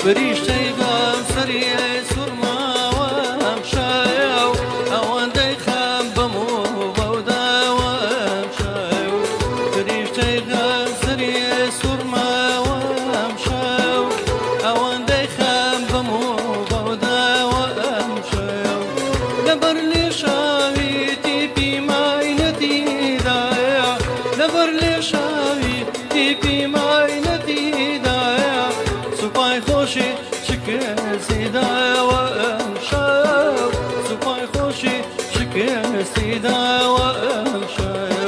فریشتەی غەم سەریێ سوورماوەم شایە و ئەوەندەی خەم بەم و بەوداوەم شایە و فریشتەی غەم سەریێ سوورماوەم شایە و ئەوەندەی خەم بەم و بەوداوەم شایە و لەبەر لێ شاوی تیپی ماینەتیدایە لەبەر لێ شاوی تیپی ماینەتیدایە سوپای خۆشی شکستیداوە ئەم شایە سوپای خۆشی شکستیداوە ئەم شایە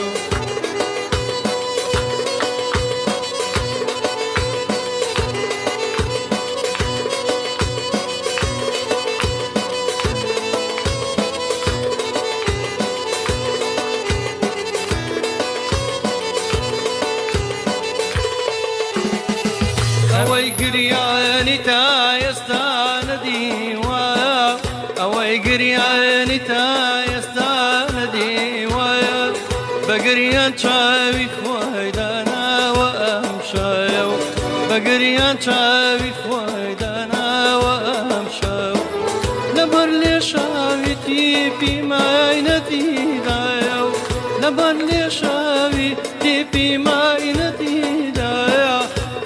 ئەوەی گریانی تا ئێستا نەدیوایە ئەوەی گریانی تا ئێستا نەدیوایە بە گریان چاوی خۆی داناوە ئەم شایە و بە گریان چاوی خۆی داناوە ئەم شایە لەبەر لێ شاوی تیپی ماینەتیدایە و لەبەر لێ شاوی تیپی ماینەتیدایە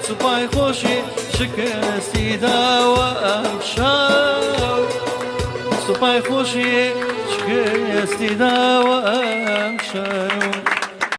سوپای خۆشی شکستیداوە ئەم شایە سوپای خۆشی شکستیداوە ئەم شایە